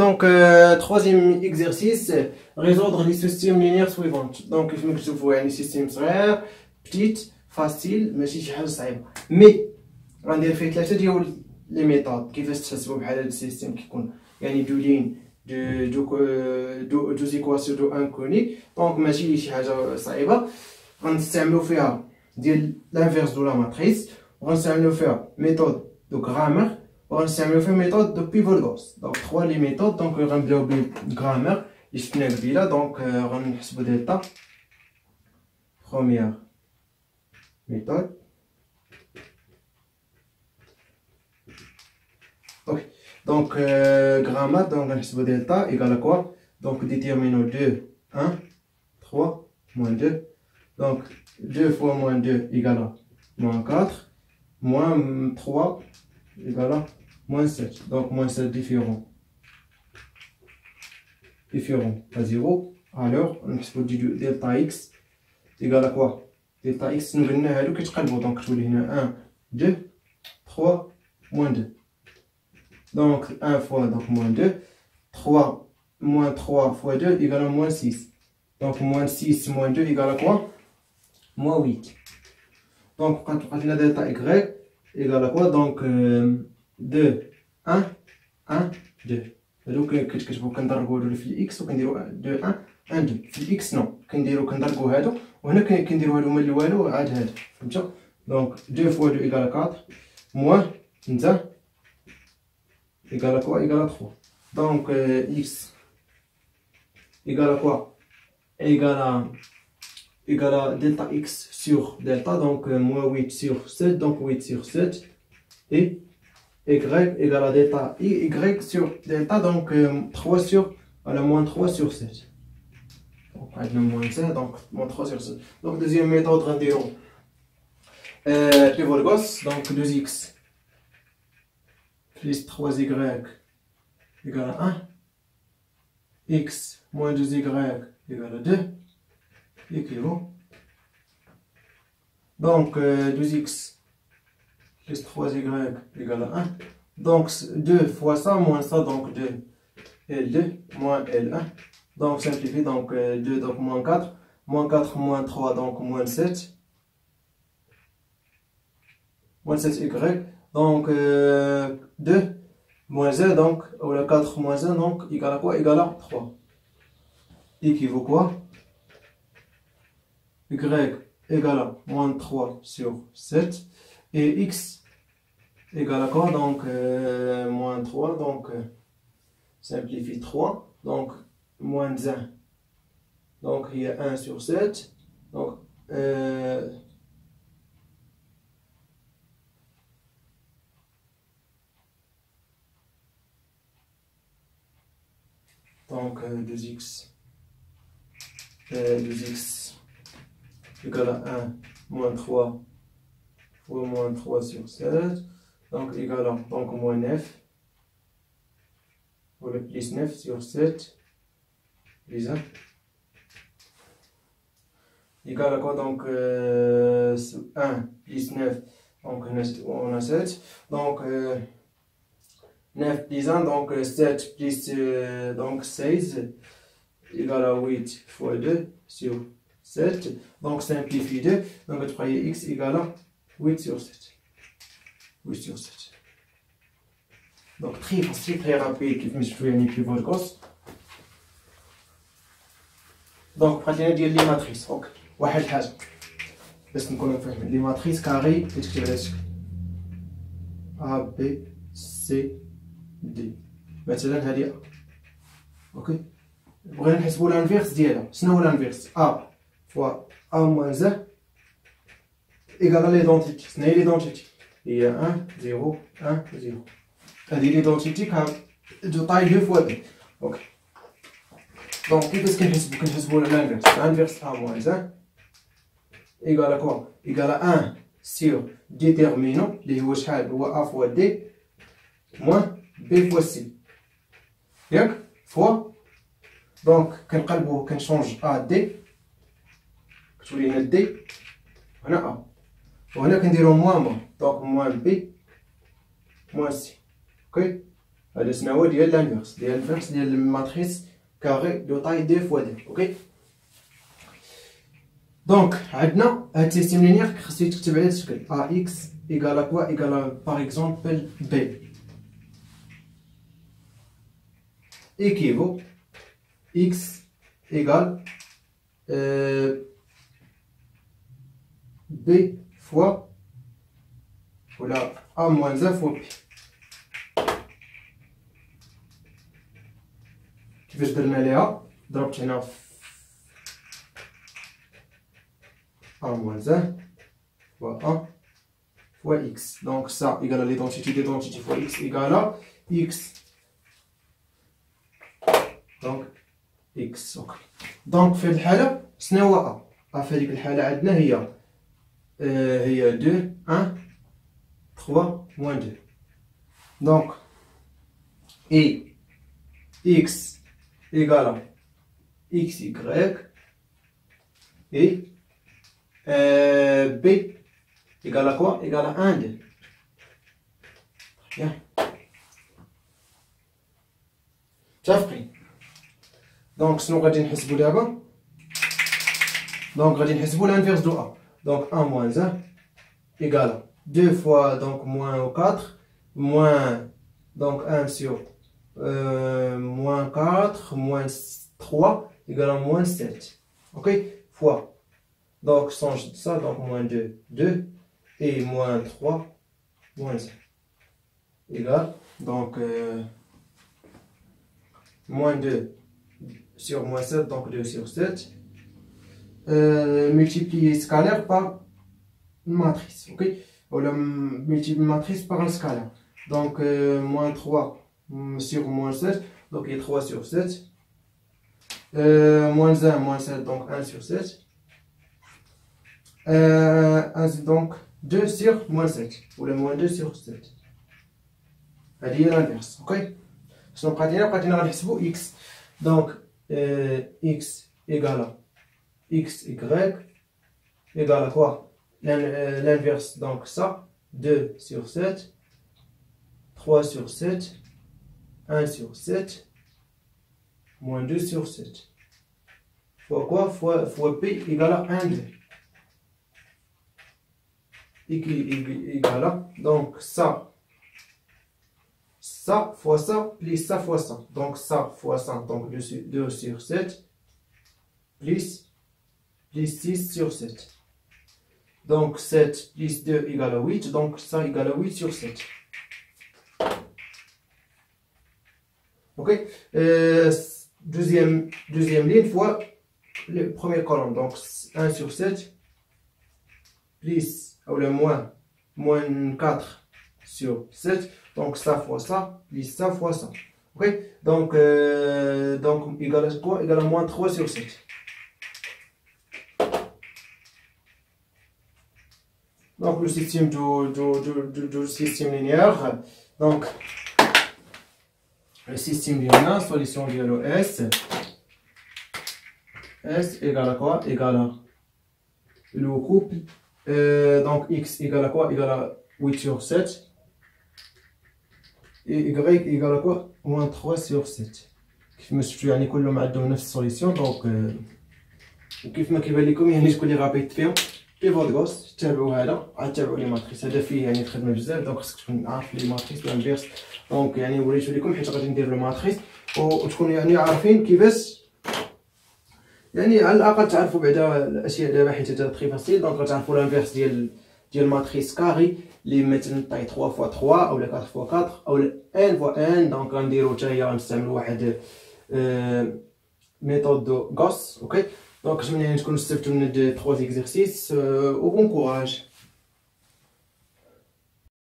donc troisième exercice, résoudre les systèmes linéaires suivants. Donc كيف ما كتشوفوا يعني سيستيم صغير بتيت فاسيل ماشي شي حاجه صعيبه، مي غندير فيه ثلاثه ديال لي ميثود كيفاش تحسبوا بحال هذا السيستيم كيكون يعني دو لين دو زيكواسيون دو انكوني. دونك ماشي شي حاجه صعيبه، غنستعملوا فيها ديال لانفيرس دو لا ماتريس، وغنستعملوا فيها ميثود دو غرامر، وغنستعملوا فيها ميثود دو بيفولغوس. دونك 3 لي ميثود. دونك غنبداو بالغرامر اللي شفنا قبيله. دونك غنحسبوا ديتا بروميير ميثود. اوكي دونك غرامر دونك غنحسبوا ديتا ايكال كوا. دونك ديتيرمينو 2 1 3 moins 2. Donc 2 fois moins 2 égale à moins 4, moins 3 égale à moins 7. Donc moins 7 différent à 0. Alors on va dire delta x égale à quoi? Delta x nous venons à l'eau. Donc je vais 1, 2, 3, moins 2. Donc 1 fois donc moins 2, 3 moins 3 fois 2 égale à moins 6. Donc moins 6 moins 2 égale à quoi? Moins 8. Donc quand on a delta y égale à quoi? Donc 2 1 1 2. Donc كتكتبوا كنضربوا هادو في الاكس وكنديروا 2 1 1 2 في الاكس. نو كنديروا كنضربوا هادو وهنا كنديروا هادو هما اللي والو عاد هادو. فهمتوا؟ دونك 2 fois 2 égale à 4 moins نتا égale à quoi? Égale à 3. Donc x égale à quoi? Égale à delta x sur delta, donc moins 8 sur 7, donc 8 sur 7, et y égale à delta y sur delta, donc 3 sur, voilà, moins 3 sur 7. Donc on a moins 7, donc moins 3 sur 7. Donc deuxième méthode, on va Pythagoras, donc 2x plus 3y égale à 1, x moins 2y égale à 2, équivaut. Donc 2x plus 3y égale à 1. Donc 2 fois ça moins ça, donc 2 L2 moins L1. Donc simplifie, donc 2, donc moins 4. Moins 4 moins 3, donc moins 7. Moins 7y. Donc 2 moins 1, donc ou la 4 moins 1, donc égale à quoi? Égale à 3. Équivaut quoi? Y égale à moins 3 sur 7 et x égale à quoi? Donc moins 3, donc simplifie 3, donc moins 1, donc il y a 1 sur 7, donc donc 2x égale à 1 moins 3 fois moins 3 sur 7, donc égale à donc moins 9, ou le plus 9 sur 7, plus 1, égale à quoi? Donc 1 plus 9, donc on a 7, donc 9 plus 1, donc 7 plus donc 16, égale à 8 fois 2 sur 7, donc simplifie 2, donc tu prends x égale à 8 sur 7. 8 sur 7. Donc très facile, très rapide, كيف ما شفتوا يعني بيفولغوس. دونك بقات لنا ديال لي ماتريس. اوكي واحد الحاجه باش نكونوا فاهمين، لي ماتريس كاري كتكتب على هذا الشكل ا بي سي دي. مثلا هذه اوكي بغينا نحسبوا الانفيرس ديالها. شنو هو الانفيرس؟ ا فوا ا موان 1 ايكال ليدونتيتي. شنو هي ليدونتيتي؟ هي 1 0 1 0. هذه ليدونتيتي دو طاي 2 فوا بي. اوكي دونك كيفاش كنحسبوا الانفيرس؟ الانفيرس ا موان 1 ايكال كوا؟ ايكال 1 سير ديتيرمينون اللي هو شحال؟ هو ا فوا دي موان بي فوا سي ياك فوا. دونك كنقلبوه كنشونج ا دي كتولي لنا دي هنا ا، وهنا كنديرو موان با، دونك موان بي موان سي. اوكي هذا شنو هو ديال الانفيرس ديال الماتريس كاري دو طاي 2 فوا 2. اوكي دونك عندنا هاد السيستيم لينيير خاصو يتكتب على هاد الشكل ا اكس ايكال كوا ايكال باغ اكزومبل بي ايكيفو اكس ايكال بي فوا ولا ا موان 1 فوا بي. كيفاش درنا ليها؟ ضربت هنا في ا موان 1 فوا ا فوا اكس. دونك سا ايكال ليدونتيتي فوا اكس ايكال اكس. دونك اكس. اوكي دونك في هاد الحالة شنو هو ا؟ في هاديك الحالة عندنا هي 2 1 3 موان 2. دونك اي اكس ايكال اكس يكغيك اي بي ايكال كوا ايكال 1 2. يا متفقين؟ دونك شنو غادي نحسبو دابا؟ دونك غادي نحسبو الانفيرس دو ا. دونك 1 موان 1 ايكال 2 فوا دونك موان 4 موان دونك 1 sur moins 4 moins 3 égale à moins 7. Ok, fois. Donc, change de ça, donc moins 2, 2 et moins 3, moins 1. Égale, donc moins 2 sur moins 7, donc 2 sur 7. Multiplier scalaire par une matrice. Ok, ou la multiplier matrice par un scalaire. Donc, moins 3 sur moins 7, donc il y a 3 sur 7. Moins 1, moins 7, donc 1 sur 7. Donc 2 sur moins 7, ou le moins 2 sur 7. هذه هي l'inverse. Ok. شنو بقينا غنحسبو x. Donc x égale x y égale quoi? L'inverse, donc ça, 2 sur 7, 3 sur 7, 1 sur 7, moins 2 sur 7. Fois quoi? Fois p égale à 1, 2. Égale à, donc ça fois ça, plus ça fois ça. Donc ça fois ça, donc 2 sur 7, plus 6 sur 7. Donc 7 plus 2 égale à 8, donc ça égale à 8 sur 7. Ok, deuxième ligne fois le premier colonne, donc 1 sur 7 plus ou le moins 4 sur 7, donc ça fois ça plus ça fois ça. Ok, donc égale à quoi? Égale à moins 3 sur 7. Donc le système du système linéaire, donc le système linéaire, solution de S égale à quoi? Égale à le couple, donc x égale à quoi? Égale à 8 sur 7 et y égale à quoi? Moins 3 sur 7. كيف ما شفتوا يعني كلهم عندهم نفس السوليسيون. دونك وكيف ما كيبان لكم يعني شكون اللي غابيط فيهم بيفوت غوس. تابعوا هذا، عاد تابعوا لي ماتريس، هذا فيه يعني الخدمه بزاف. دونك خصك تكون عارف لي ماتريس والانفيرس. دونك يعني وريتو لكم حيت غادي ندير لو ماتريس وتكونوا يعني عارفين كيفاش، يعني على الاقل تعرفوا بعدا الاشياء دابا حيت هذا تري فاسيل. دونك غتعرفوا الانفيرس ديال ماتريس كاري اللي مثلا طاي 3 فوا 3 اولا 4 فوا 4 اولا 1 فوا 1. دونك غنديرو حتى هي غنستعملوا واحد méthode de Gauss. Ok, donc je vais vous montrer 3 exercices. Au bon courage.